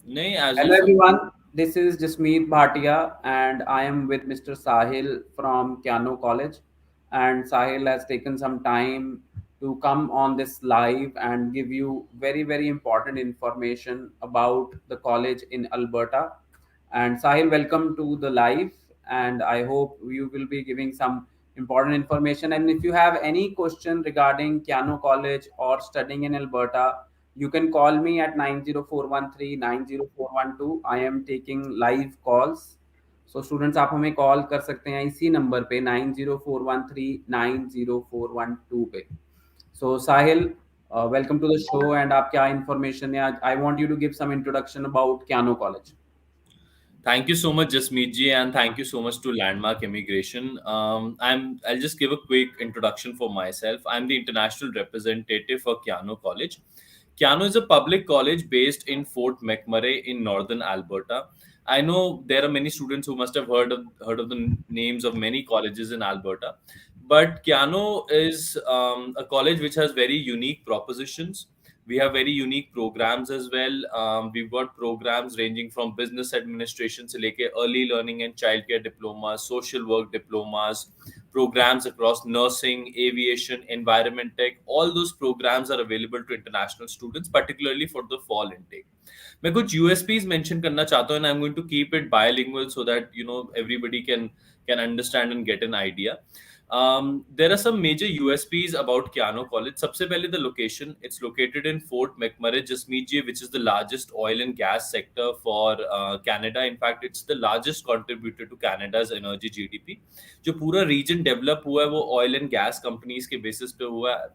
नहीं, as you Hello said. everyone, this is Jasmeet Bhatia and I am with Mr. Sahil from Keyano College. And Sahil has taken some time to come on this live and give you very important information about the college in Alberta. And Sahil, welcome to the live and I hope you will be giving some important information. And if you have any question regarding Keyano College or studying in Alberta, you can call me at 90413 90412. I am taking live calls. So students आप हमें call कर सकते हैं इसी number पे 90413 90412 पे. So Sahil, welcome to the show and आप क्या information है? I want you to give some introduction about Keyano College. Thank you so much, Jasmeet ji, and thank you so much to Landmark Immigration. I'll just give a quick introduction for myself. I'm the international representative for Keyano College. Keyano is a public college based in Fort McMurray in northern Alberta. I know there are many students who must have heard of the names of many colleges in Alberta, but Keyano is a college which has very unique propositions. We have very unique programs as well. We've got programs ranging from business administration se leke early learning and childcare diplomas, social work diplomas, programs across nursing, aviation, environment tech. All those programs are available to international students, particularly for the fall intake. मैं कुछ USPs mention करना चाहता हूँ, and I'm going to keep it bilingual so that everybody can understand and get an idea. There are some major USPs about Keyano College. सबसे पहले the location. It's located in Fort McMurray, Jasmeet, which is the largest oil and gas sector for Canada. In fact, it's the largest contributor to Canada's energy GDP. जो पूरा region develop हुआ है वो oil and gas companies के basis पे हुआ है.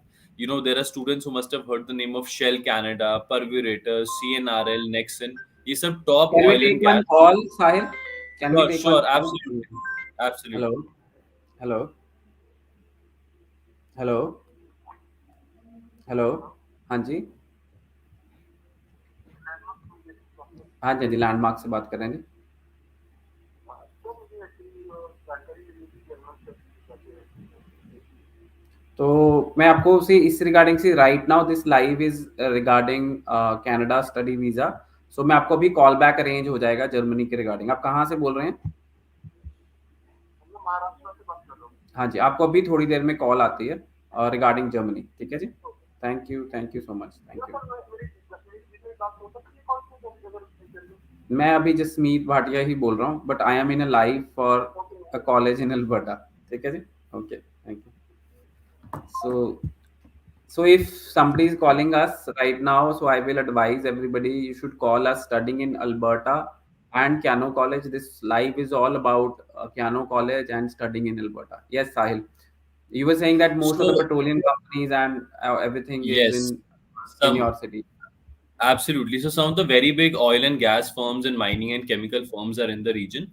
There are students who must have heard the name of Shell Canada, Pervurator, CNRL, Nexen. ये सब top Can we oil take and one gas. call, Sahil? Can we Sure, take one sure, call? absolutely, absolutely. Hello, hello, hello, hello. हाँ जी, हाँ जी, landmark से बात कर रहे हैं जी. तो मैं आपको उसी इस रिगार्डिंग से right now this live is regarding Canada study visa. So मैं आपको अभी कॉल बैक अरेंज हो जाएगा जर्मनी के रिगार्डिंग. आप कहाँ से बोल रहे हैं? हाँ जी, आपको अभी थोड़ी देर में कॉल आती है रिगार्डिंग जर्मनी. ठीक है जी, thank you so much, thank you. मैं अभी जसमीत भाटिया ही बोल रहा हूँ but I am in a live for a college in Alberta. ठीक है जी, okay, thank you. So so if somebody is calling us right now, so I will advise everybody you should call us studying in Alberta and Keyano College. This live is all about Keyano College and studying in Alberta. Yes, Sahil. You were saying that most of the So, petroleum companies and everything is yes, in some your city. absolutely. So some of the very big oil and gas firms and mining and chemical firms are in the region.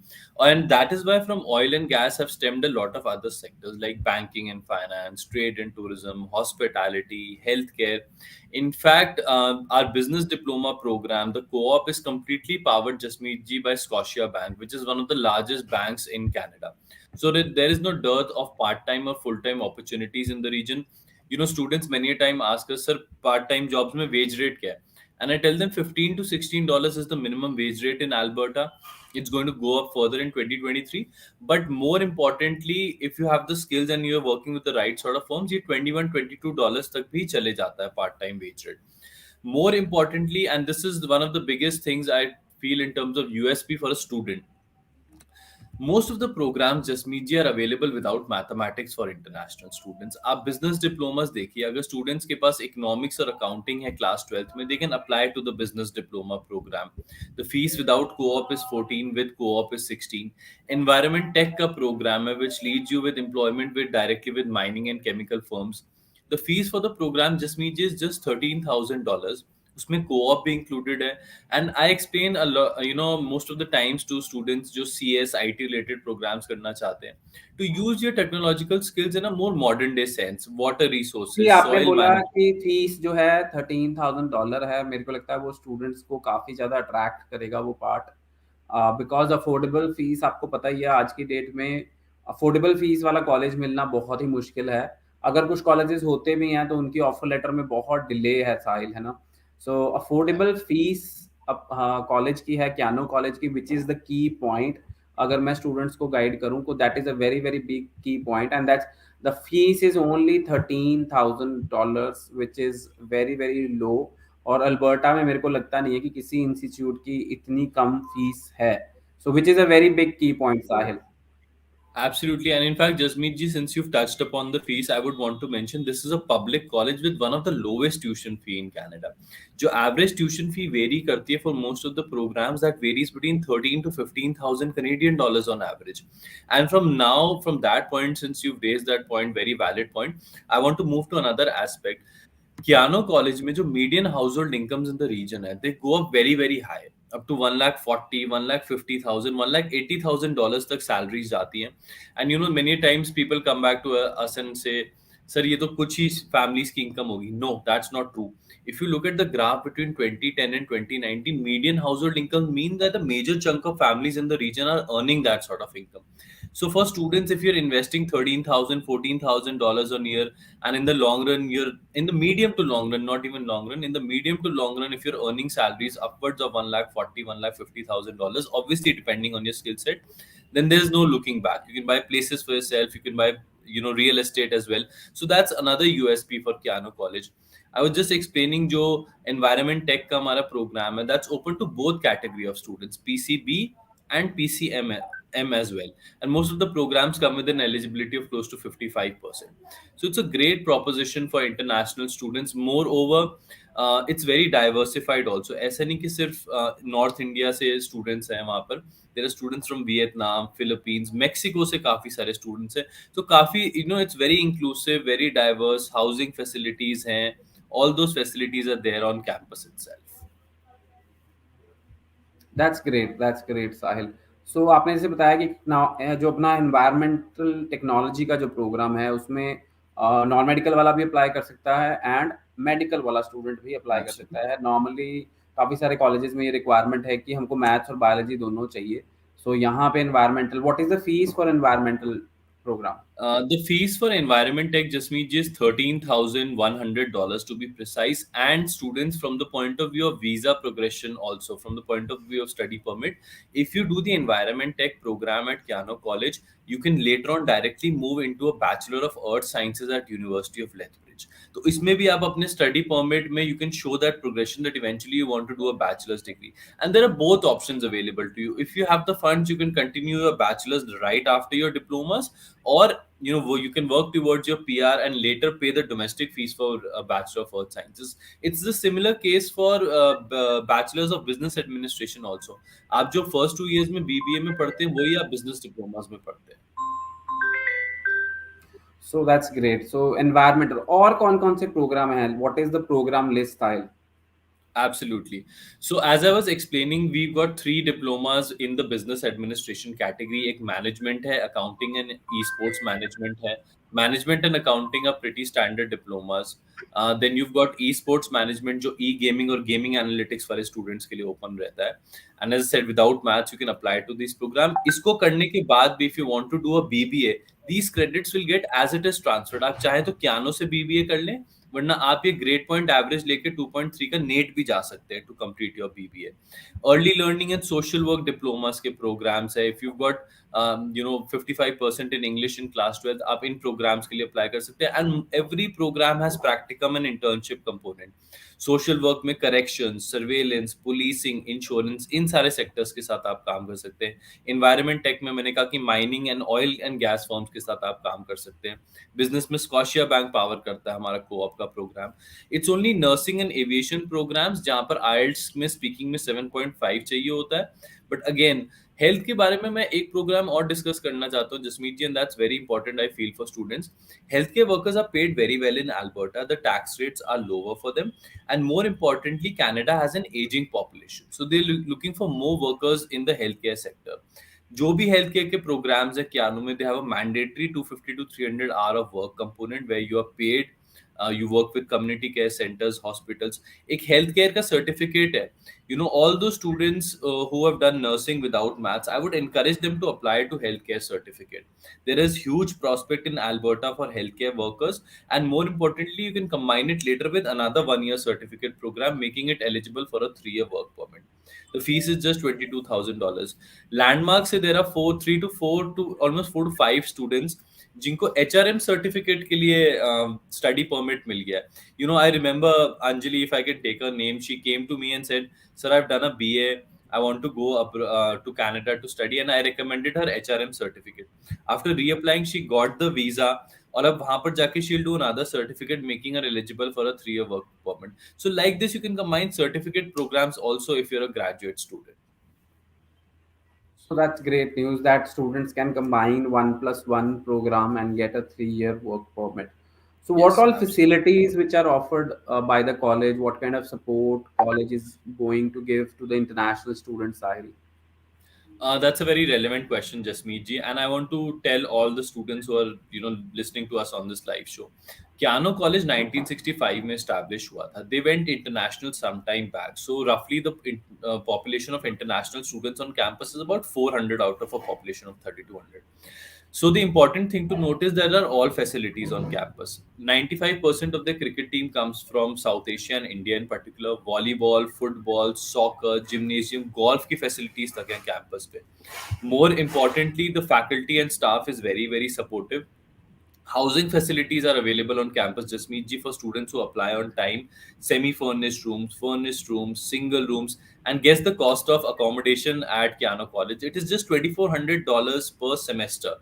And that is why from oil and gas have stemmed a lot of other sectors like banking and finance, trade and tourism, hospitality, healthcare. In fact, our business diploma program, the co-op is completely powered, Jasmeet ji, by Scotia Bank, which is one of the largest banks in Canada. So there is no dearth of part-time or full-time opportunities in the region. Students many a time ask us, sir, part-time jobs में wage rate क्या है? And I tell them $15 to $16 is the minimum wage rate in Alberta. It's going to go up further in 2023. But more importantly, if you have the skills and you're working with the right sort of firms, ये 21 $22 तक भी चले जाता है part-time wage rate. More importantly, and this is one of the biggest things I feel in terms of USP for a student, most of the programs just media are available without mathematics for international students. आप business diplomas देखिए, अगर students के पास economics और accounting है class 12th में, they can apply to the business diploma program. The fees without co-op is 14, with co-op is 16. Environment tech का program है which leads you with employment with directly with mining and chemical firms. The fees for the program just means is just $13,000. उसमें co-op भी included है. And I explain a lot, most of the times to students जो CS IT related programs करना चाहते हैं, to use your technological skills in a more modern day sense, water ji, resources, आपने soil बोला management. कि fees जो है $13,000 है. मेरे को लगता है वो स्टूडेंट्स को काफ़ी ज़्यादा अट्रैक्ट करेगा वो पार्ट, बिकॉज अफोर्डेबल फीस आपको पता ही है आज की डेट में अफोर्डेबल फीस वाला कॉलेज मिलना बहुत ही मुश्किल है. अगर कुछ कॉलेजेस होते भी हैं तो उनकी ऑफर लेटर में बहुत डिले है साहिल, है ना. सो अफोर्डेबल फीस अब कॉलेज की है, क्यानो कॉलेज की, which is the key point. अगर मैं स्टूडेंट्स को गाइड करूँ तो that is a very very big key point, and that's the fees is only $13,000, which is very very low. और अल्बर्टा में मेरे को लगता नहीं है कि किसी इंस्टीट्यूट की इतनी कम फीस है। So which is a very big key point, Sahil. Absolutely, and in fact, Jasmeet ji, since you've touched upon the fees, I would want to mention this is a public college with one of the lowest tuition fee in Canada. जो average tuition fee vary करती है for most of the programs, that varies between 13 to 15,000 Canadian dollars on average. And from that point, since you've raised that point, very valid point, I want to move to another aspect. Keyano College में जो median household incomes in the region है, they go up very very high, up to 1 lakh 40, 1 lakh 50,000, 1 lakh 80,000 dollars तक salaries जाती हैं. And you know many times people come back to us and say, sir ये तो कुछ ही families की income होगी. No, that's not true. If you look at the graph between 2010 and 2019, median household income means that a major chunk of families in the region are earning that sort of income. So for students, if you're investing 13,000, $14,000 a year, and in the long run, you're in the medium to long run, not even long run, in the medium to long run, if you're earning salaries upwards of 1 lakh 40, $1,50,000, obviously depending on your skill set, then there's no looking back. You can buy places for yourself, you can buy real estate as well. So that's another USP for Keyano College. I was just explaining जो environment tech का हमारा program है, that's open to both category of students, PCB and PCM as well. And most of the programs come with an eligibility of close to 55%. So it's a great proposition for international students. Moreover, it's very diversified also. ऐसा नहीं कि सिर्फ north India से students हैं वहाँ पर. There are students from Vietnam, Philippines, Mexico से काफी सारे students हैं. तो काफी it's very inclusive, very diverse. Housing facilities हैं. All those facilities are there on campus itself. That's great, Sahil. सो आपने जैसे बताया कि जो अपना एनवायरमेंटल टेक्नोलॉजी का जो प्रोग्राम है उसमें नॉन मेडिकल वाला भी अप्लाई कर सकता है एंड मेडिकल वाला स्टूडेंट भी अप्लाई कर Absolutely. सकता है। नॉर्मली काफ़ी सारे कॉलेजेस में ये रिक्वायरमेंट है कि हमको मैथ्स और बायोलॉजी दोनों चाहिए। सो यहाँ पे environmental, what is the fees for environmental programme? The fees for Environment Tech just means just $13,100 to be precise, and students from the point of view of visa progression, also from the point of view of study permit. If you do the Environment Tech program at Keyano College, you can later on directly move into a Bachelor of Earth Sciences at University of Lethbridge. तो इसमें भी आप अपने study permit में you can show that progression that eventually you want to do a bachelor's degree, and there are both options available to you. If you have the funds, you can continue your bachelor's right after your diplomas, or you can work towards your PR and later pay the domestic fees for a Bachelor of Earth Sciences. It's the similar case for Bachelors of Business Administration also. आप जो first 2 years में BBA में पढ़ते हैं वही आप business diplomas में पढ़ते हैं. So that's great. So environmental और कौन कौन से प्रोग्राम हैं? What is the programme list, Sahil? Absolutely. So as I was explaining, we've got three diplomas in the business administration category. एक management है, accounting and esports management है. Management and accounting are pretty standard diplomas. Then you've got esports management जो e-gaming और gaming analytics वाले students के लिए open रहता है. And as I said, without maths, you can apply to this program. इसको करने के बाद भी if you want to do a BBA, these credits will get as it is transferred. आप चाहे तो Keyano से BBA कर लें, वरना आप ये ग्रेड पॉइंट एवरेज लेके 2.3 का नेट भी जा सकते हैं to complete your BBA. Early learning and social work diplomas के प्रोग्राम्स है. If you got 55% in English in class 12, आप इन प्रोग्राम्स के लिए अप्लाई कर सकते हैं. And every programme has practicum and internship component. Social work में करेक्शन, सर्वेलेंस, पुलिसिंग, इंश्योरेंस, इन सारे सेक्टर्स के साथ आप काम कर सकते हैं. इन्वायरमेंट टेक में मैंने कहा कि mining and oil and gas firms के साथ आप काम कर सकते हैं. बिजनेस में स्कॉशिया बैंक पावर करता है हमारा कोऑप का programme. It's only nursing and aviation programmes जहां पर आईएलटीएस में स्पीकिंग में 7.5 चाहिए होता है. बट अगेन, हेल्थ के बारे में मैं एक प्रोग्राम और डिस्कस करना चाहता हूँ Jasmeet ji, and that's very important I feel for students. Health care workers are paid very well in Alberta. The tax rates are lower for them, and more importantly, Canada has an aging population, so they're looking for more workers in the healthcare sector. जो भी health care के programmes है Keanu में, they have a mandatory 250 to 300 hour of work component where you are paid. You work with community care centers, hospitals. एक health care का certificate है. All those students who have done nursing without maths, I would encourage them to apply to healthcare certificate. There is huge prospect in Alberta for healthcare workers, and more importantly, you can combine it later with another 1 year certificate program, making it eligible for a 3 year work permit. The fees is just $22,000. Landmark से there are 3 to 4 to almost 4 to 5 students जिनको HRM certificate के लिए study permit मिल गया है. I remember Anjali, if I can take her name, she came to me and said, "Sir, I've done a BA. I want to go up to Canada to study," and I recommended her HRM certificate. After reapplying, she got the visa, और अब वहां पर जाके she'll do another certificate making her eligible for a 3 year work permit. So like this, you can combine certificate programs also if you're a graduate student. So that's great news that students can combine 1+1 program and get a 3-year work permit. So what Yes, all absolutely. facilities which are offered by the college? What kind of support college is going to give to the international students, Sahil? That's a very relevant question, Jasmeet ji, and I want to tell all the students who are listening to us on this live show. Keyano College 1965 में established हुआ था. They went international some time back. So roughly the population of international students on campus is about 400 out of a population of 3,200. So the important thing to notice, there are all facilities on campus. 95% of the cricket team comes from South Asia and India in particular. Volleyball, football, soccer, gymnasium, golf की facilities तक हैं campus पे. More importantly, the faculty and staff is very very supportive. Housing facilities are available on campus, Jasmeet ji, for students who apply on time. Semi-furnished rooms, furnished rooms, single rooms, and guess the cost of accommodation at Keyano College. It is just $2,400 per semester.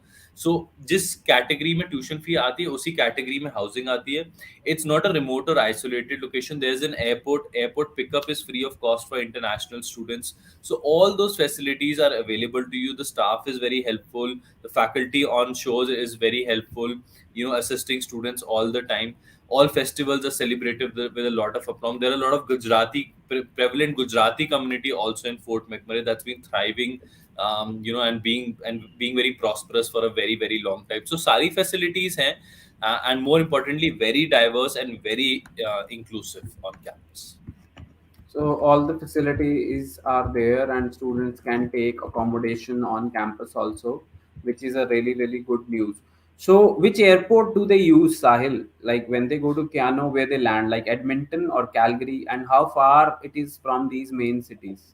So जिस category में tuition fee आती है उसी category में housing आती है. It's not a remote or isolated location. There's an airport. Airport pickup is free of cost for international students. So all those facilities are available to you. The staff is very helpful. The faculty on shows is very helpful, assisting students all the time. All festivals are celebrated with a lot of aplomb. There are a lot of prevalent Gujarati community also in Fort McMurray that's been thriving, and being very prosperous for a very very long time. So sari facilities hain, and more importantly, very diverse and very inclusive on campus. So all the facilities are there, and students can take accommodation on campus also, which is a really really good news. So which airport do they use, Sahil? Like when they go to Kano, where they land, like Edmonton or Calgary, and how far it is from these main cities?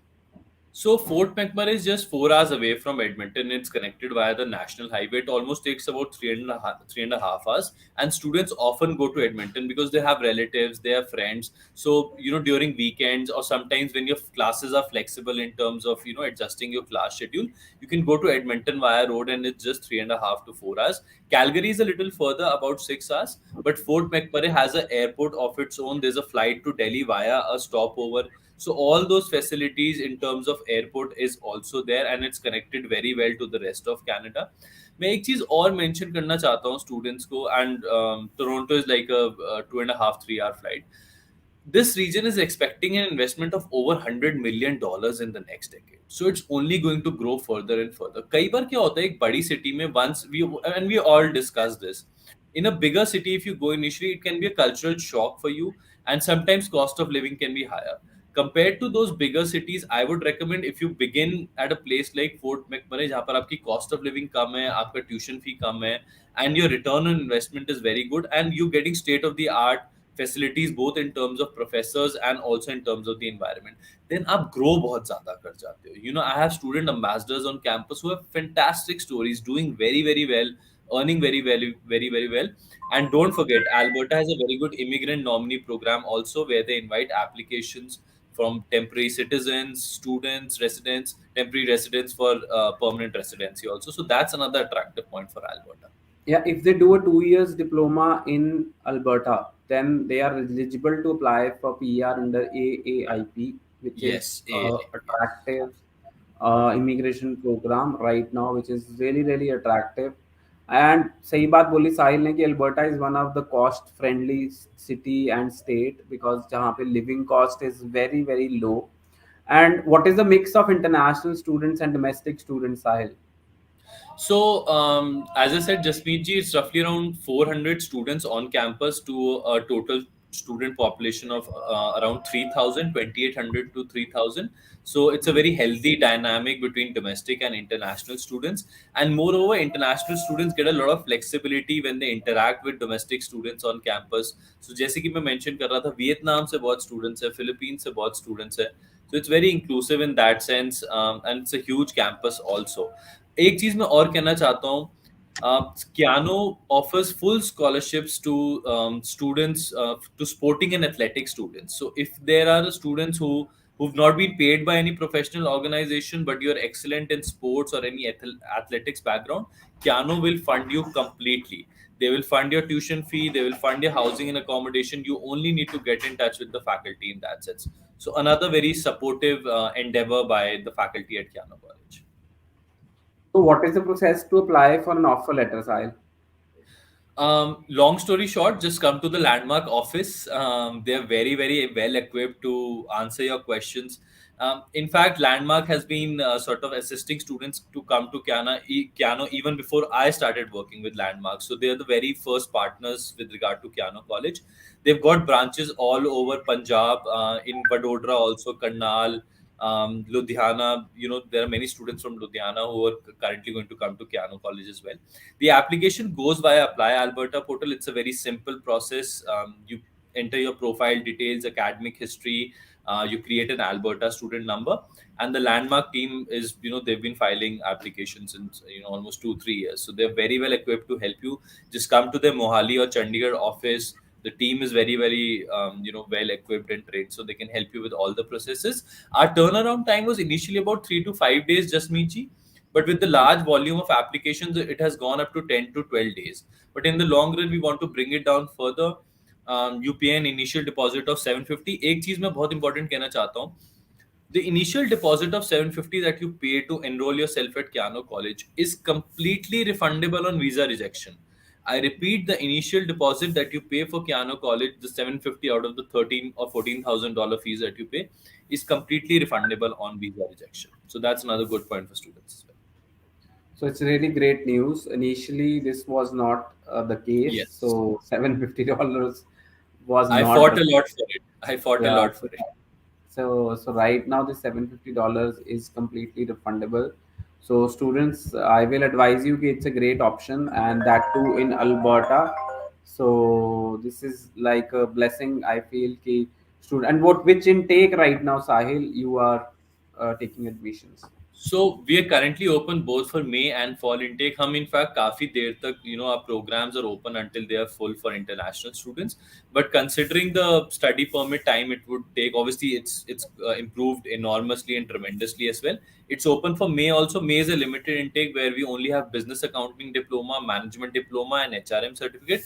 So Fort McMurray is just 4 hours away from Edmonton. It's connected via the national highway. It almost takes about 3.5 hours. And students often go to Edmonton because they have relatives, they have friends. So during weekends or sometimes when your classes are flexible in terms of adjusting your class schedule, you can go to Edmonton via road, and it's just 3.5 to 4 hours. Calgary is a little further, about 6 hours. But Fort McMurray has an airport of its own. There's a flight to Delhi via a stopover. So all those facilities in terms of airport is also there, and it's connected very well to the rest of Canada. मैं एक चीज और mention करना चाहता हूँ students को, and Toronto is like a 2.5 3 hour flight. This region is expecting an investment of over $100 million in the next decade. So it's only going to grow further and further. कई बार क्या होता है एक बड़ी city में, once we all discuss this, in a bigger city, if you go initially, it can be a cultural shock for you, and sometimes cost of living can be higher. Compared to those bigger cities, I would recommend if you begin at a place like Fort McMurray, जहाँ पर आपकी cost of living कम है, आपका tuition fee कम है, and your return on investment is very good, and you getting state of the art facilities both in terms of professors and also in terms of the environment, then आप grow बहुत ज़्यादा कर जाते हो. I have student ambassadors on campus who have fantastic stories, doing very very well, earning very very well. And don't forget, Alberta has a very good immigrant nominee program also, where they invite applications from temporary citizens, students, residents, temporary residents for permanent residency also. So that's another attractive point for Alberta. Yeah, if they do a 2 years diploma in Alberta, then they are eligible to apply for PR under AAIP, which is Yes, yes. attractive immigration program right now, which is really really attractive. And सही बात बोली साहिल ने कि Alberta is one of the cost friendly city and state, because जहाँ पे living cost is very very low. And what is the mix of international students and domestic students, Sahil? So, as I said, Jasmeet ji, it's roughly around 400 students on campus to a total student population of around 3,000, 2,800 to 3,000. So, it's a very healthy dynamic between domestic and international students. And moreover, international students get a lot of flexibility when they interact with domestic students on campus. So, जैसे कि मैं mention कर रहा था, Vietnam से बहुत students है, Philippines से बहुत students है. So it's very inclusive in that sense, and it's a huge campus also. एक चीज मैं और कहना चाहता हूँ, Kiano offers full scholarships to students, to sporting and athletic students. So if there are students who've not been paid by any professional organization, but you're excellent in sports or any athletics background, Kiano will fund you completely. They will fund your tuition fee, they will fund your housing and accommodation. You only need to get in touch with the faculty in that sense. So another very supportive endeavor by the faculty at Kiano College. So what is the process to apply for an offer letter, Sahil? Long story short, just come to the landmark office. They're very, very well equipped to answer your questions. In fact, Landmark has been sort of assisting students to come to Kiano even before I started working with Landmark. So they're the very first partners with regard to Kiano College. They've got branches all over Punjab, in Vadodara, also Karnal, Ludhiana. There are many students from Ludhiana who are currently going to come to Kiano College as well. The application goes via Apply Alberta portal. It's a very simple process. You enter your profile details, academic history, you create an Alberta student number, and the Landmark team is, they've been filing applications since, almost 2 3 years. So they're very well equipped to help you. Just come to their Mohali or Chandigarh office. The team is very, very, well equipped and trained, so they can help you with all the processes. Our turnaround time was initially about 3 to 5 days, just Michi, but with the large volume of applications, it has gone up to 10 to 12 days. But in the long run, we want to bring it down further. You pay an initial deposit of 750. एक चीज मैं बहुत important कहना चाहता हूँ. The initial deposit of 750 that you pay to enroll yourself at Kiano College is completely refundable on visa rejection. I repeat, the initial deposit that you pay for Kiano College, the 750 out of the 13 or $14,000 fees that you pay, is completely refundable on visa rejection. So that's another good point for students as well. So it's really great news. Initially, this was not the case. Yes. So $750 was I not fought a refundable. lot for it. I fought a Yeah. lot for it. So right now the $750 is completely refundable. So students, I will advise you that it's a great option, and that too in Alberta. So this is like a blessing. I feel ki student, and what which intake right now, Sahil, you are taking admissions. So we are currently open both for May and fall intake. हम in fact काफी देर तक, our programs are open until they are full for international students. But considering the study permit time it would take, obviously it's improved enormously and tremendously as well. It's open for May also. May is a limited intake where we only have business accounting diploma, management diploma, and HRM certificate.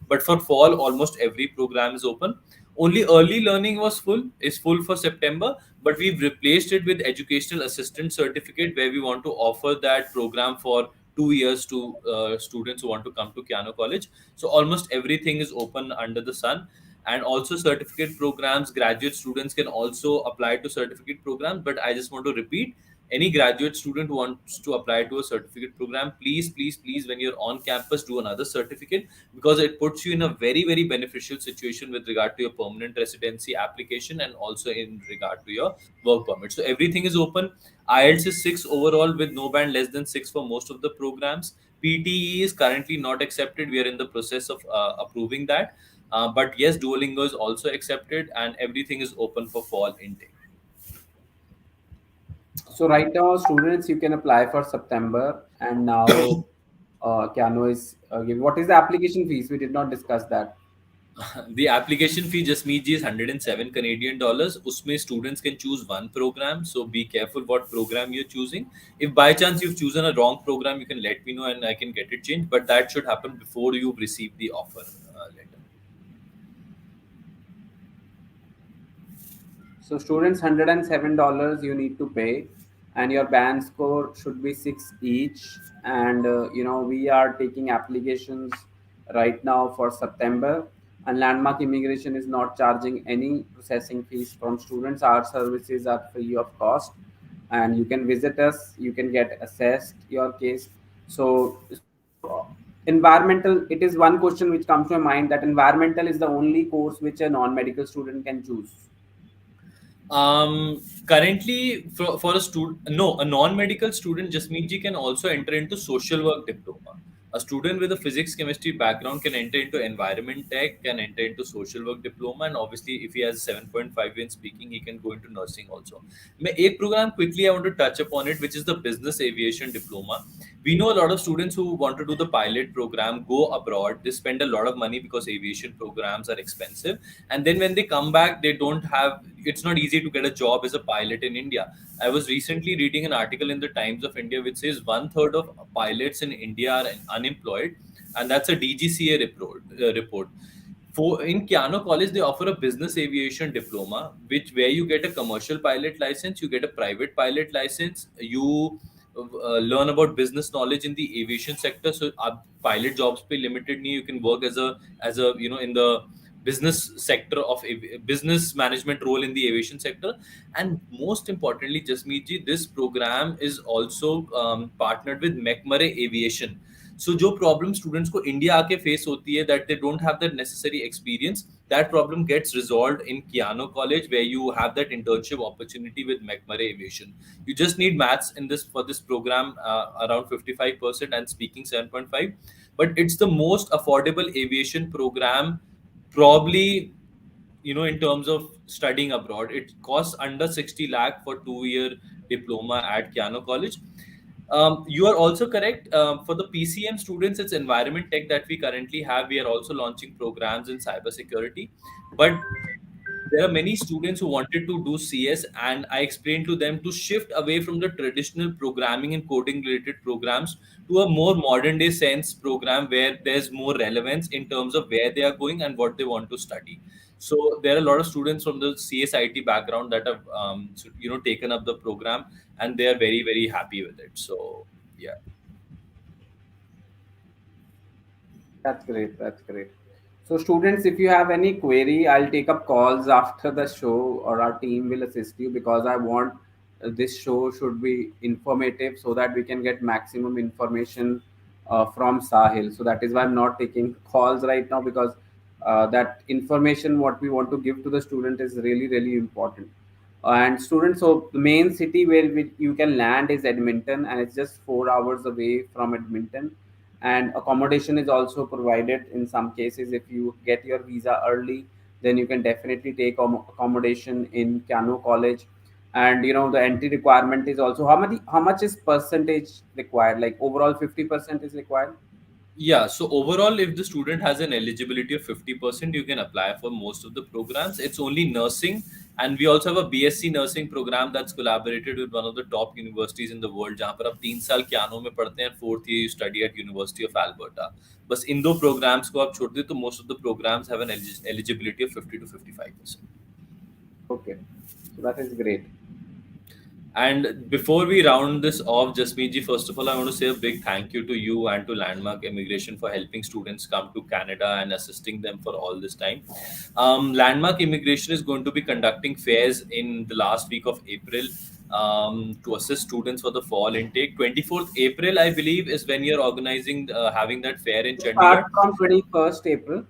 But for fall, almost every program is open. Only early learning is full for September, but we've replaced it with educational assistant certificate where we want to offer that program for 2 years to students who want to come to Kiano College. So almost everything is open under the sun. And also certificate programs, graduate students can also apply to certificate programs. But I just want to repeat, any graduate student who wants to apply to a certificate program, please, please, please, when you're on campus, do another certificate, because it puts you in a very, very beneficial situation with regard to your permanent residency application and also in regard to your work permit. So everything is open. IELTS is 6 overall with no band less than 6 for most of the programs. PTE is currently not accepted. We are in the process of approving that. But yes, Duolingo is also accepted, and everything is open for fall intake. So right now, students, you can apply for September, and now Kiano is giving. What is the application fees? We did not discuss that. The application fee just means is 107 Canadian dollars. Usme students can choose one program. So be careful what program you're choosing. If by chance you've chosen a wrong program, you can let me know and I can get it changed. But that should happen before you've received the offer letter. So students, $107 you need to pay, and your band score should be six each. And we are taking applications right now for September, and Landmark Immigration is not charging any processing fees from students. Our services are free of cost, and you can visit us. You can get assessed your case. So environmental. It is one question which comes to my mind, that environmental is the only course which a non-medical student can choose. Currently, for a student, no, a non-medical student, Jasmeet ji, can also enter into social work diploma. A student with a physics chemistry background can enter into environment tech, can enter into social work diploma, and obviously if he has 7.5 in speaking, he can go into nursing also. मैं एक program quickly I want to touch upon it, which is the business aviation diploma. We know a lot of students who want to do the pilot program go abroad. They spend a lot of money because aviation programs are expensive, and then when they come back, they don't have. It's not easy to get a job as a pilot in India. I was recently reading an article in the Times of India which says one third of pilots in India are unemployed, and that's a DGCA report. For in Keyano College, they offer a business aviation diploma, which where you get a commercial pilot license, you get a private pilot license, you learn about business knowledge in the aviation sector. So, pilot jobs pay limited. You can work as a in the business sector of business management role in the aviation sector. And most importantly, Jasmeet ji, this program is also partnered with McMurray Aviation. So जो problem students को India आके face होती है that they don't have that necessary experience, that problem gets resolved in Keyano College, where you have that internship opportunity with McMurray Aviation. You just need maths in this for this program, around 55% and speaking 7.5. But it's the most affordable aviation program, probably, in terms of studying abroad. It costs under 60 lakh for 2 year diploma at Keyano College. You are also correct. For the PCM students, it's environment tech that we currently have. We are also launching programs in cybersecurity. But there are many students who wanted to do CS, and I explained to them to shift away from the traditional programming and coding related programs to a more modern day sense program where there's more relevance in terms of where they are going and what they want to study. So there are a lot of students from the CSIT background that have taken up the program, and they are very very happy with it. So yeah. That's great. That's great. So, students, if you have any query, I'll take up calls after the show, or our team will assist you, because I want this show should be informative so that we can get maximum information from Sahil. So that is why I'm not taking calls right now, because that information what we want to give to the student is really really important. And students, so the main city where you can land is Edmonton, and it's just 4 hours away from Edmonton. And accommodation is also provided in some cases. If you get your visa early, then you can definitely take accommodation in Kano College. And the entry requirement is also how much is percentage required, like overall 50% is required. Yeah, so overall, if the student has an eligibility of 50%, you can apply for most of the programs. It's only nursing, and we also have a BSc nursing program that's collaborated with one of the top universities in the world. जहाँ पर आप 3 साल Keanu में पढ़ते हैं, fourth year you study at University of Alberta. बस इन दो programs को आप छोड़ दें तो most of the programs have an eligibility of 50 to 55%. Okay, so that is great. And before we round this off, Jasmeet ji, first of all, I want to say a big thank you to you and to Landmark Immigration for helping students come to Canada and assisting them for all this time. Landmark Immigration is going to be conducting fairs in the last week of April, to assist students for the fall intake. 24th April, I believe, is when you're organizing, having that fair in Start Chandigarh. from 21st April.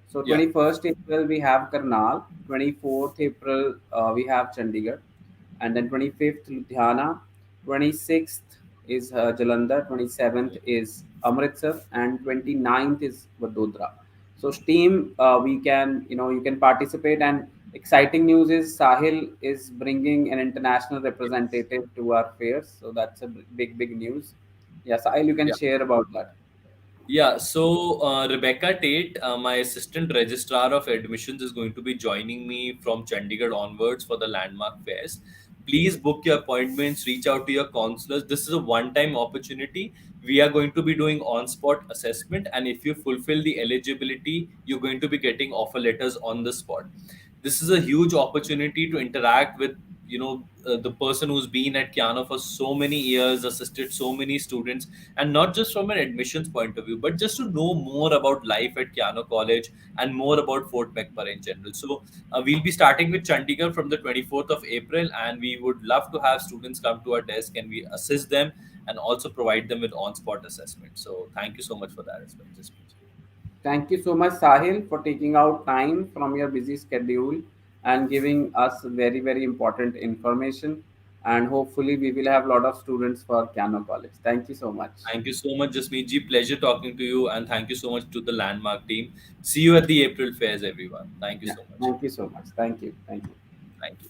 So Yeah. 21st April we have Karnal, 24th April we have Chandigarh, and then 25th Ludhiana, 26th is Jalandhar, 27th is Amritsar, and 29th is Vadodara. So team, we can you can participate. And exciting news is Sahil is bringing an international representative to our fairs. So that's a big news. Yeah, Sahil, you can Yeah. share about that. Yeah, so Rebecca Tate, my assistant registrar of admissions, is going to be joining me from Chandigarh onwards for the landmark fairs. Please book your appointments, reach out to your counselors. This is a one time opportunity. We are going to be doing on spot assessment, and if you fulfill the eligibility, you're going to be getting offer letters on the spot. This is a huge opportunity to interact with the person who's been at Keyano for so many years, assisted so many students, and not just from an admissions point of view, but just to know more about life at Keyano College and more about Fort McMurray in general. So we'll be starting with Chandigarh from the 24th of April, and we would love to have students come to our desk and we assist them and also provide them with on-spot assessment. So thank you so much for that as well. Just Thank you so much, Sahil, for taking out time from your busy schedule and giving us very, very important information. and hopefully we will have a lot of students for Kano College. Thank you so much. Thank you so much, Jasmeet ji. Pleasure talking to you, and thank you so much to the Landmark team. See you at the April fairs, everyone. Thank you Yeah, so much. thank you so much. Thank you. Thank you. Thank you.